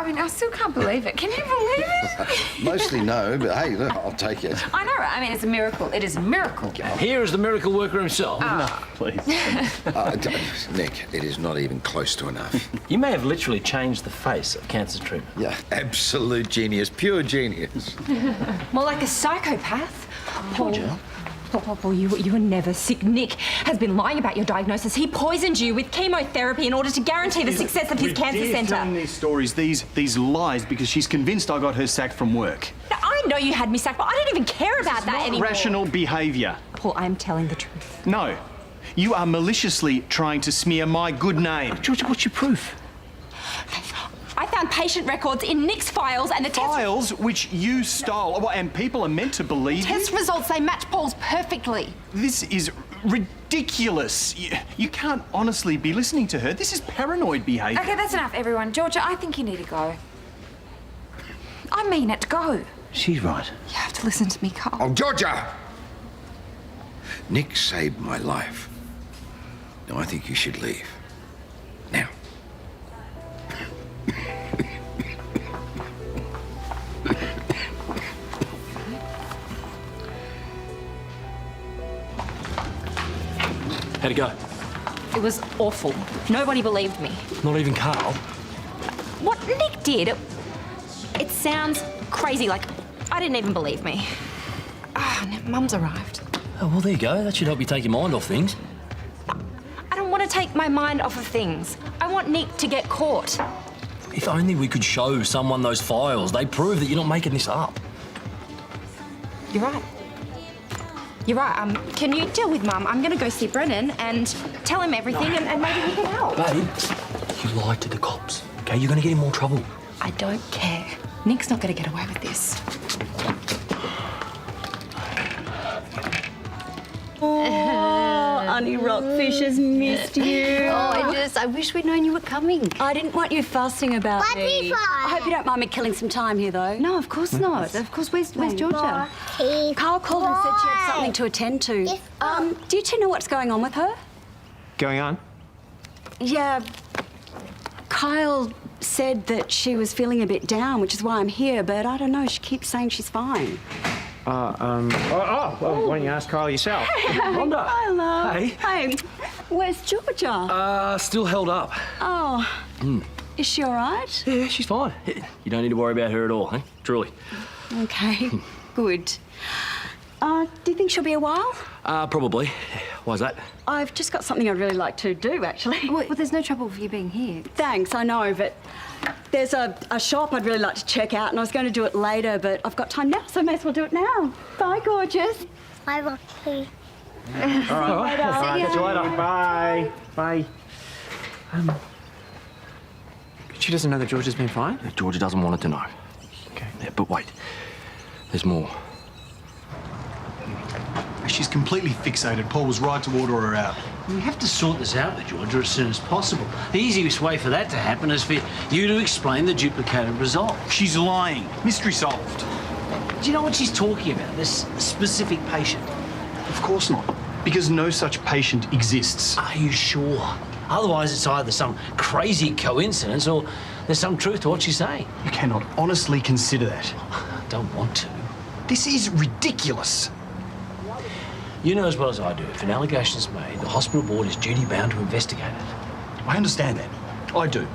I mean, I still can't believe it. Can you believe it? Mostly no, but hey, look, I'll take it. I know, right? I mean, it's a miracle. It is a miracle. Here is the miracle worker himself. No, please. Nick, it is not even close to enough. You may have literally changed the face of cancer treatment. Yeah, absolute genius, pure genius. More like a psychopath. Georgia? Paul, you were never sick. Nick has been lying about your diagnosis. He poisoned you with chemotherapy in order to guarantee the success of his cancer centre. telling these stories, these lies, because she's convinced I got her sacked from work. Now, I know you had me sacked, but I don't even care about that anymore. Rational behaviour. Paul, I'm telling the truth. No. You are maliciously trying to smear my good name. Georgia, what's your proof? I found patient records in Nick's files and the Files which you stole, and people are meant to believe test you? results say match Paul's perfectly. This is ridiculous. You can't honestly be listening to her. This is paranoid behaviour. Okay, that's enough, everyone. Georgia, I think you need to go. I mean it, go. She's right. You have to listen to me, Karl. Oh, Georgia! Nick saved my life. Now, I think you should leave. Now. How'd it go? It was awful. Nobody believed me. Not even Karl? What Nick did, it sounds crazy, like I didn't even believe me. Mum's arrived. Oh, well, there you go. That should help you take your mind off things. I don't want to take my mind off of things. I want Nick to get caught. If only we could show someone those files. They'd prove that you're not making this up. You're right. You're right. Can you deal with Mum? I'm going to go see Brennan and tell him everything and maybe he can help. Babe, you lied to the cops, okay? You're going to get in more trouble. I don't care. Nick's not going to get away with this. Oh, Honey Rockfish has missed you. I wish we'd known you were coming. I didn't want you fussing about me. I hope you don't mind me killing some time here, though. No, of course not. Of course, where's Georgia? Karl called and said she had something to attend to. Do you two know what's going on with her? Going on? Yeah. Kyle said that she was feeling a bit down, which is why I'm here, but I don't know. She keeps saying she's fine. Well, why don't you ask Karl yourself? Rhonda. Hello. Hey. Hey, where's Georgia? Still held up. Oh. Is she all right? Yeah, she's fine. You don't need to worry about her at all, eh? Truly. Okay, good. Do you think she'll be a while? Probably. Why's that? I've just got something I'd really like to do, actually. Well, there's no trouble with you being here. Thanks, I know, but there's a shop I'd really like to check out, and I was going to do it later, but I've got time now, so I may as well do it now. Bye, gorgeous. Bye, Rocky. All right. Catch you later. Bye. Bye. She doesn't know that Georgia's been fine? Georgia doesn't want her to know. Okay. Yeah, but wait. There's more. She's completely fixated. Paul was right to order her out. We have to sort this out with Georgia as soon as possible. The easiest way for that to happen is for you to explain the duplicated result. She's lying. Mystery solved. Do you know what she's talking about? This specific patient? Of course not. Because no such patient exists. Are you sure? Otherwise, it's either some crazy coincidence or there's some truth to what she's saying. You cannot honestly consider that. I don't want to. This is ridiculous. You know as well as I do, if an allegation is made, the hospital board is duty-bound to investigate it. I understand that. I do.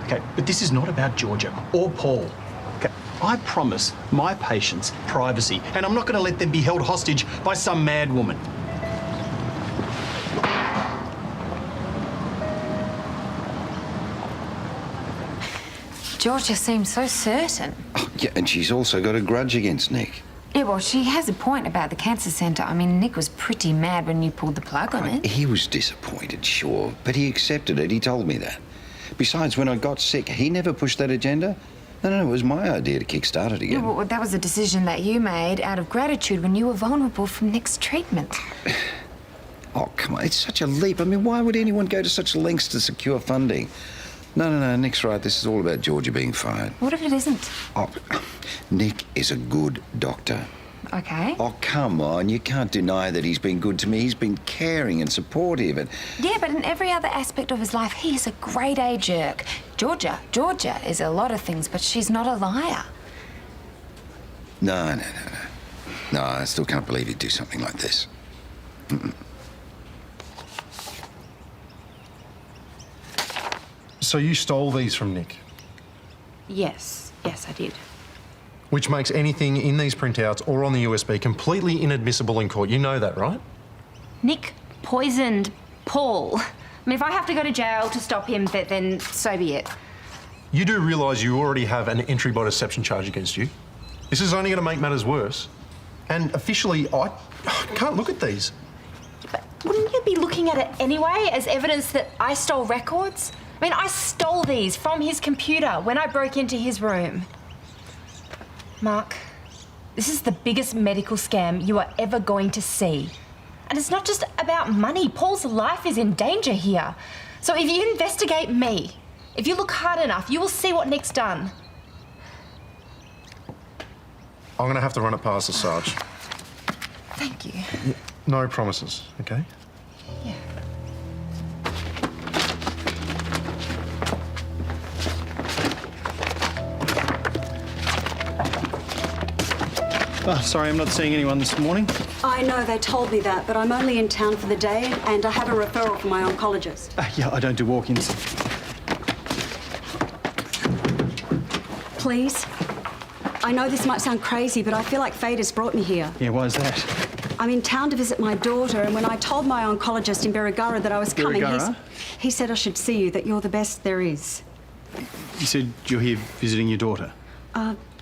Okay, but this is not about Georgia or Paul. Okay, I promise my patients privacy, and I'm not going to let them be held hostage by some mad woman. Georgia seems so certain. Oh, yeah, and she's also got a grudge against Nick. Yeah, well, she has a point about the cancer centre. I mean, Nick was pretty mad when you pulled the plug on it. He was disappointed, sure, but he accepted it. He told me that. Besides, when I got sick, he never pushed that agenda. No, it was my idea to kickstart it again. Yeah, well, that was a decision that you made out of gratitude when you were vulnerable from Nick's treatment. Oh, come on, it's such a leap. I mean, why would anyone go to such lengths to secure funding? No, Nick's right. This is all about Georgia being fired. What if it isn't? Oh, Nick is a good doctor. okay. Oh, come on. You can't deny that he's been good to me. He's been caring and supportive and... Yeah, but in every other aspect of his life, he's a grade-A jerk. Georgia is a lot of things, but she's not a liar. No. No, I still can't believe he'd do something like this. Mm-mm. So you stole these from Nick? Yes, I did. Which makes anything in these printouts or on the USB completely inadmissible in court. You know that, right? Nick poisoned Paul. I mean, if I have to go to jail to stop him, then so be it. You do realise you already have an entry by deception charge against you. This is only going to make matters worse. And officially, I can't look at these. But wouldn't you be looking at it anyway as evidence that I stole records? I mean, I stole these from his computer when I broke into his room. Mark, this is the biggest medical scam you are ever going to see. And it's not just about money. Paul's life is in danger here. So if you investigate me, if you look hard enough, you will see what Nick's done. I'm going to have to run it past the Sarge. Thank you. No promises, okay? Yeah. Oh, sorry, I'm not seeing anyone this morning. I know, they told me that, but I'm only in town for the day and I have a referral from my oncologist. Yeah, I don't do walk-ins. Please? I know this might sound crazy, but I feel like fate has brought me here. Yeah, why is that? I'm in town to visit my daughter, and when I told my oncologist in Berigara that I was coming, he said I should see you, that you're the best there is. You said you're here visiting your daughter?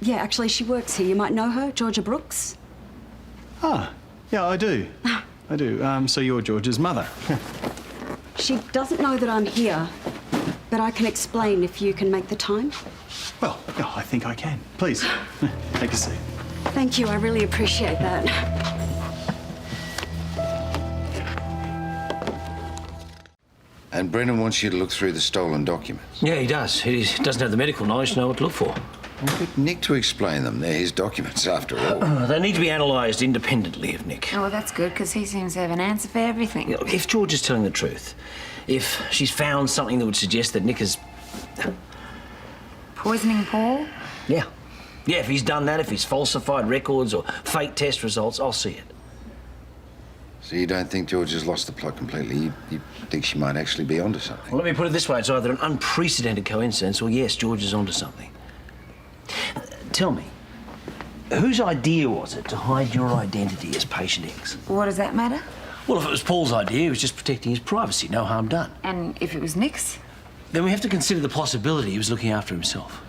Yeah, actually, she works here. You might know her, Georgia Brooks. Ah, yeah, I do. I do. So you're George's mother. She doesn't know that I'm here, but I can explain if you can make the time. Well, yeah, I think I can. Please, take a seat. Thank you, I really appreciate that. And Brennan wants you to look through the stolen documents. Yeah, he does. He doesn't have the medical knowledge to know what to look for. Well, get Nick to explain them. They're his documents, after all. They need to be analysed independently of Nick. Oh, well, that's good, because he seems to have an answer for everything. Look, if George is telling the truth, if she's found something that would suggest that Nick is... Poisoning Paul? Yeah. Yeah, if he's done that, if he's falsified records or fake test results, I'll see it. So you don't think George has lost the plot completely? You think she might actually be onto something? Well, let me put it this way. It's either an unprecedented coincidence or, yes, George is onto something. Tell me, whose idea was it to hide your identity as patient X? What does that matter? Well, if it was Paul's idea, he was just protecting his privacy. No harm done. And if it was Nick's? Then we have to consider the possibility he was looking after himself.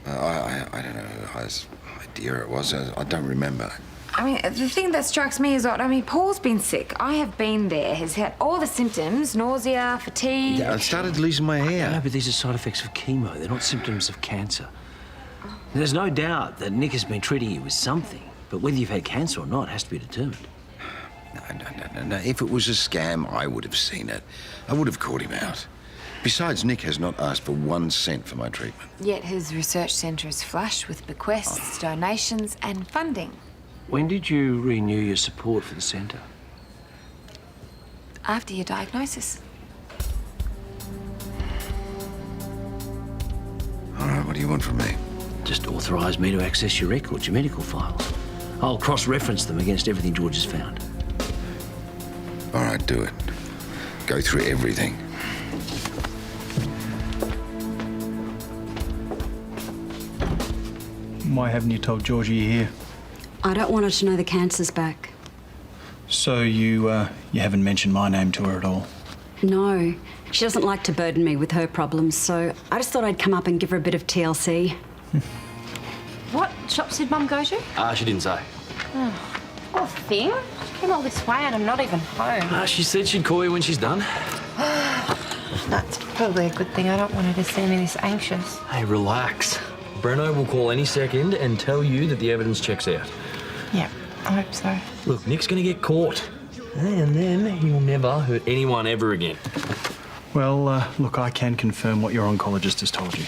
I don't know whose idea it was. I don't remember. I mean, the thing that strikes me is odd. I mean, Paul's been sick. I have been there. He's had all the symptoms, nausea, fatigue. Yeah, I started losing my hair. No, but these are side effects of chemo. They're not symptoms of cancer. There's no doubt that Nick has been treating you with something, but whether you've had cancer or not has to be determined. No. If it was a scam, I would have seen it. I would have caught him out. Besides, Nick has not asked for 1 cent for my treatment. Yet his research centre is flush with bequests, donations and funding. When did you renew your support for the centre? After your diagnosis. All right, what do you want from me? Just authorise me to access your records, your medical files. I'll cross-reference them against everything George has found. All right, do it. Go through everything. Why haven't you told Georgie you're here? I don't want her to know the cancer's back. So you haven't mentioned my name to her at all? No. She doesn't like to burden me with her problems, so I just thought I'd come up and give her a bit of TLC. What shops did Mum go to? She didn't say. Oh, poor thing. She came all this way and I'm not even home. She said she'd call you when she's done. That's probably a good thing. I don't want her to see me this anxious. Hey, relax. Brenno will call any second and tell you that the evidence checks out. Yeah, I hope so. Look, Nick's gonna get caught. And then he'll never hurt anyone ever again. Well, look, I can confirm what your oncologist has told you.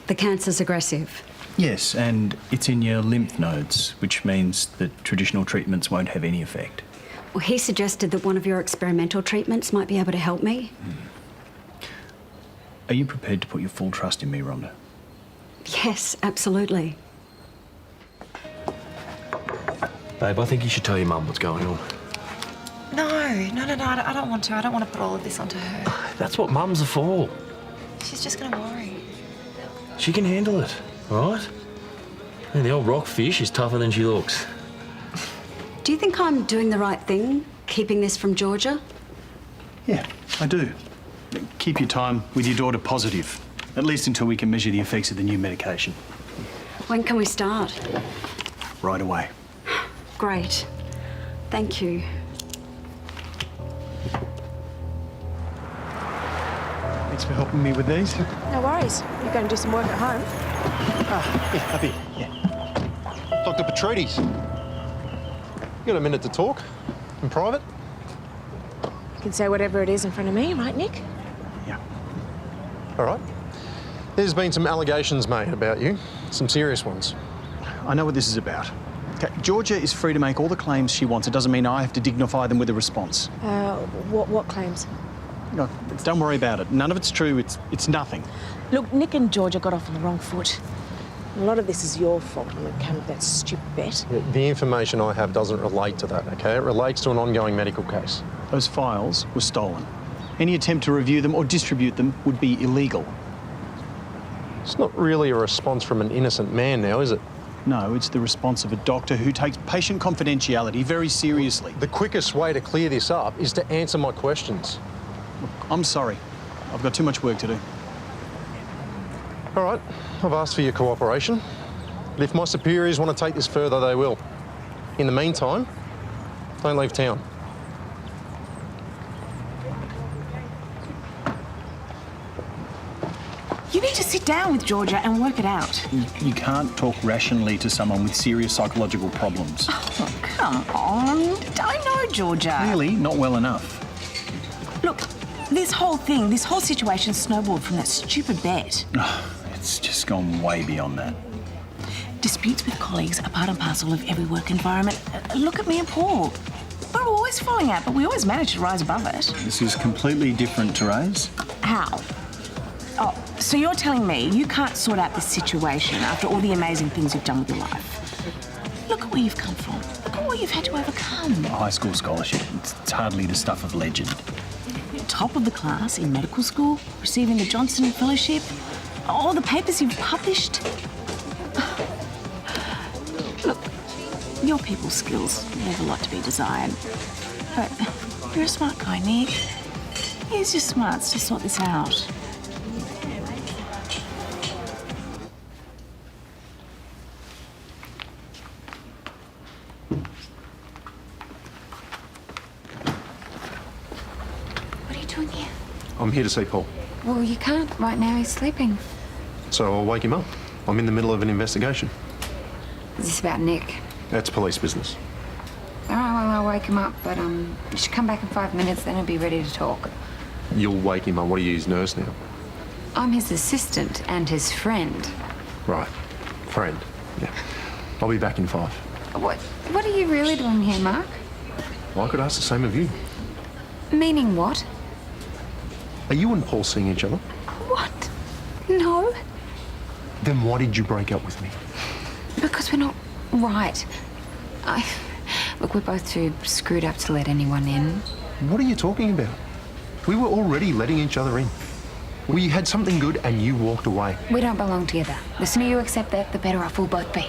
The cancer's aggressive. Yes, and it's in your lymph nodes, which means that traditional treatments won't have any effect. Well, he suggested that one of your experimental treatments might be able to help me. Are you prepared to put your full trust in me, Rhonda? Yes, absolutely. Babe, I think you should tell your mum what's going on. No, I don't want to. I don't want to put all of this onto her. That's what mums are for. She's just going to worry. She can handle it, all right? And the old rockfish is tougher than she looks. Do you think I'm doing the right thing, keeping this from Georgia? Yeah, I do. Keep your time with your daughter positive, at least until we can measure the effects of the new medication. When can we start? Right away. Great. Thank you. Thanks for helping me with these. No worries. You're going to do some work at home. Yeah, up here. Yeah. Dr. Petrides, you got a minute to talk in private? You can say whatever it is in front of me, right, Nick? Yeah. All right. There's been some allegations made about you, some serious ones. I know what this is about. Okay, Georgia is free to make all the claims she wants. It doesn't mean I have to dignify them with a response. What claims? No, don't worry about it. None of it's true. It's nothing. Look, Nick and Georgia got off on the wrong foot. A lot of this is your fault when it came to that stupid bet. The information I have doesn't relate to that, okay? It relates to an ongoing medical case. Those files were stolen. Any attempt to review them or distribute them would be illegal. It's not really a response from an innocent man now, is it? No, it's the response of a doctor who takes patient confidentiality very seriously. The quickest way to clear this up is to answer my questions. Look, I'm sorry. I've got too much work to do. All right, I've asked for your cooperation. But if my superiors want to take this further, they will. In the meantime, don't leave town. You need to sit down with Georgia and work it out. You can't talk rationally to someone with serious psychological problems. Oh, come on. I know Georgia. Clearly not well enough. Look, this whole situation snowballed from that stupid bet. It's just gone way beyond that. Disputes with colleagues are part and parcel of every work environment. Look at me and Paul. We're always falling out, but we always manage to rise above it. This is completely different, Terese. How? Oh, so you're telling me you can't sort out this situation after all the amazing things you've done with your life? Look at where you've come from. Look at what you've had to overcome. A high school scholarship. It's hardly the stuff of legend. Top of the class in medical school, receiving the Johnson Fellowship, all the papers you've published. Look, your people's skills leave a lot to be desired. But you're a smart guy, Nick. Use your smarts to sort this out. I'm here to see Paul. Well, you can't right now. He's sleeping. So I'll wake him up. I'm in the middle of an investigation. Is this about Nick? That's police business. All right, well, I'll wake him up, but you should come back in 5 minutes, then he'll be ready to talk. You'll wake him up. What are you, his nurse now? I'm his assistant and his friend. Right. Friend. Yeah. I'll be back in 5. What are you really doing here, Mark? Well, I could ask the same of you. Meaning what? Are you and Paul seeing each other? What? No. Then why did you break up with me? Because we're not right. Look, we're both too screwed up to let anyone in. What are you talking about? We were already letting each other in. We had something good and you walked away. We don't belong together. The sooner you accept that, the better off we'll both be.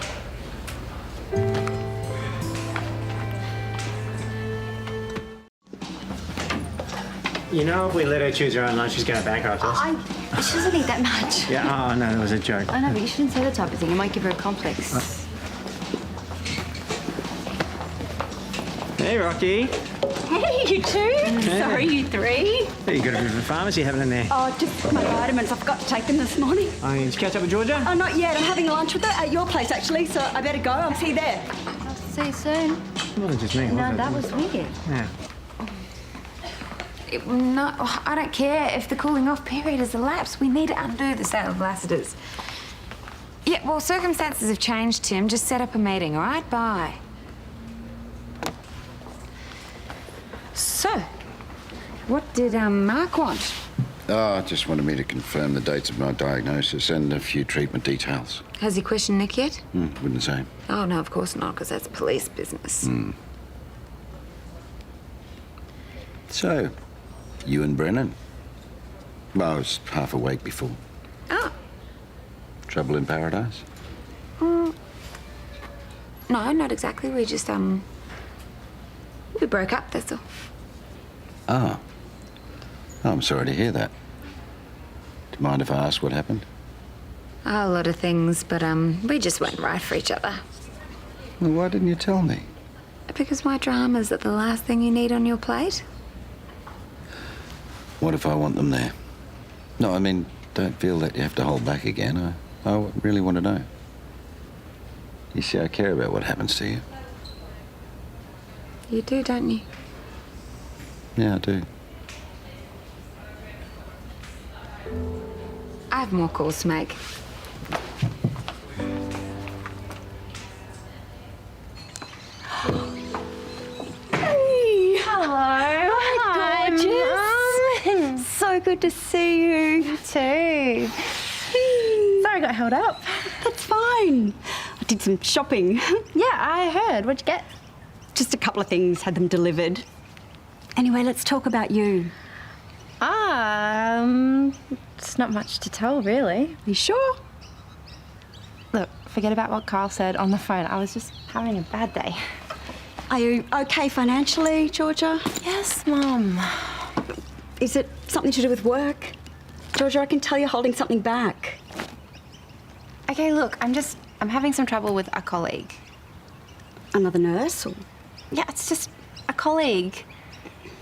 You know, if we let her choose her own lunch, she's going to bankrupt us. She doesn't eat that much. Yeah, oh, no, that was a joke. I know, but you shouldn't say that type of thing. It might give her a complex. Hey, Rocky. Hey, you two. Sorry, you three. Hey, you got a bit of a pharmacy having in there. Oh, just my vitamins. I forgot to take them this morning. Oh, did you catch up with Georgia? Oh, not yet. I'm having lunch with her at your place, actually, so I better go. I'll see you there. I'll see you soon. It wasn't just me, was No, it? that was weird. Yeah. No, I don't care if the cooling off period has elapsed. We need to undo the sale of Lassiter's. Yeah, well, circumstances have changed, Tim. Just set up a meeting, all right? Bye. So, what did Mark want? Oh, just wanted me to confirm the dates of my diagnosis and a few treatment details. Has he questioned Nick yet? Wouldn't say. Oh, no, of course not, because that's police business. So, you and Brennan? Well, I was half awake before. Oh. Trouble in paradise? No, not exactly. We just, we broke up, that's all. Oh. I'm sorry to hear that. Do you mind if I ask what happened? A lot of things, but, we just weren't right for each other. Well, why didn't you tell me? Because my dramas are the last thing you need on your plate. What if I want them there? No, I mean, don't feel that you have to hold back again. I really want to know. You see, I care about what happens to you. You do, don't you? Yeah, I do. I have more calls to make. Hey. Hello. Hi, gorgeous. So good to see you. You too. Sorry I got held up. That's fine. I did some shopping. Yeah, I heard. What'd you get? Just a couple of things, had them delivered. Anyway, let's talk about you. It's not much to tell, really. You sure? Look, forget about what Karl said on the phone. I was just having a bad day. Are you okay financially, Georgia? Yes, Mum. Is it something to do with work? Georgia, I can tell you're holding something back. Okay, look, I'm having some trouble with a colleague. Another nurse? Or... Yeah, it's just a colleague.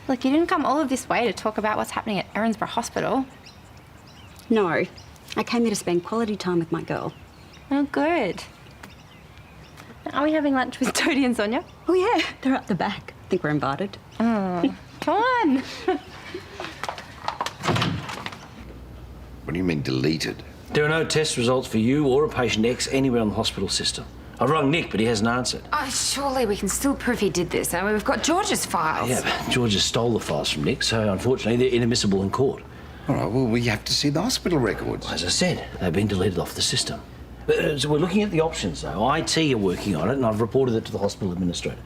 Look, you didn't come all of this way to talk about what's happening at Erinsborough Hospital. No, I came here to spend quality time with my girl. Oh, good. Are we having lunch with Toadie and Sonia? Oh, yeah, they're up the back. I think we're invited. Oh, come on. What do you mean, deleted? There are no test results for you or a patient X anywhere on the hospital system. I've rung Nick, but he hasn't answered. Oh, surely we can still prove he did this. I mean, we've got George's files. Yeah, but George has stole the files from Nick, so unfortunately they're inadmissible in court. All right, well, we have to see the hospital records. As I said, they've been deleted off the system. So we're looking at the options, though. IT are working on it, and I've reported it to the hospital administrator.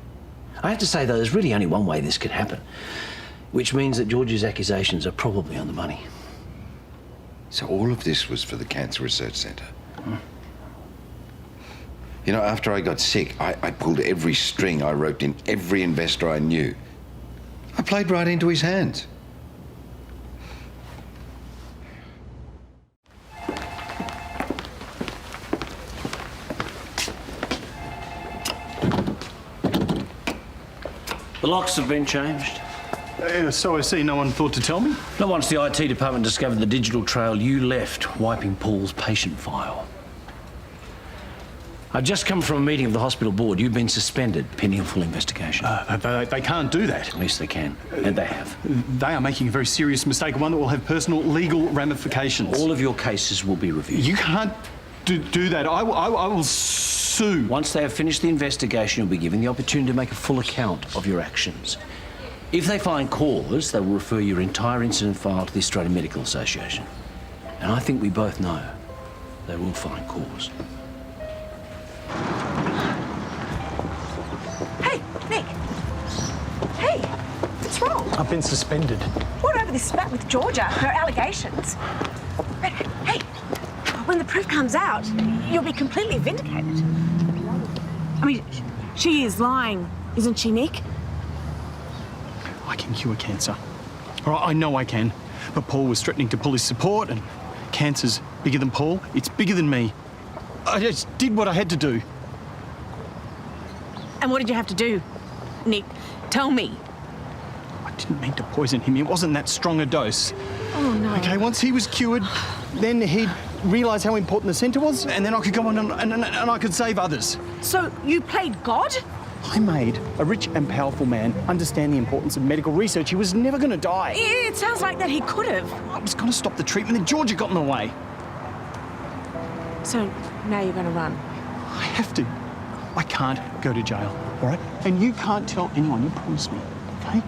I have to say, though, there's really only one way this could happen, which means that George's accusations are probably on the money. So all of this was for the Cancer Research Centre? You know, after I got sick, I pulled every string. I roped in every investor I knew. I played right into his hands. The locks have been changed. So I see no one thought to tell me? Not once the IT department discovered the digital trail you left wiping Paul's patient file. I've just come from a meeting of the hospital board. You've been suspended pending a full investigation. They can't do that. At least they can, and they have. They are making a very serious mistake, one that will have personal legal ramifications. All of your cases will be reviewed. You can't do that. I will sue. Once they have finished the investigation, you'll be given the opportunity to make a full account of your actions. If they find cause, they will refer your entire incident file to the Australian Medical Association. And I think we both know they will find cause. Hey, Nick. Hey, what's wrong? I've been suspended. What over this spat with Georgia, her allegations? But, hey, when the proof comes out, you'll be completely vindicated. I mean, she is lying, isn't she, Nick? I can cure cancer. All right, I know I can. But Paul was threatening to pull his support, and cancer's bigger than Paul. It's bigger than me. I just did what I had to do. And what did you have to do, Nick? Tell me. I didn't mean to poison him. It wasn't that strong a dose. Oh, no. Okay, once he was cured, then he'd realise how important the centre was, and then I could go on and I could save others. So you played God? I made a rich and powerful man understand the importance of medical research. He was never going to die. It sounds like that he could have. I was going to stop the treatment, and Georgia got in the way. So Now you're going to run. I have to. I can't go to jail, all right? And you can't tell anyone, you promise me, okay?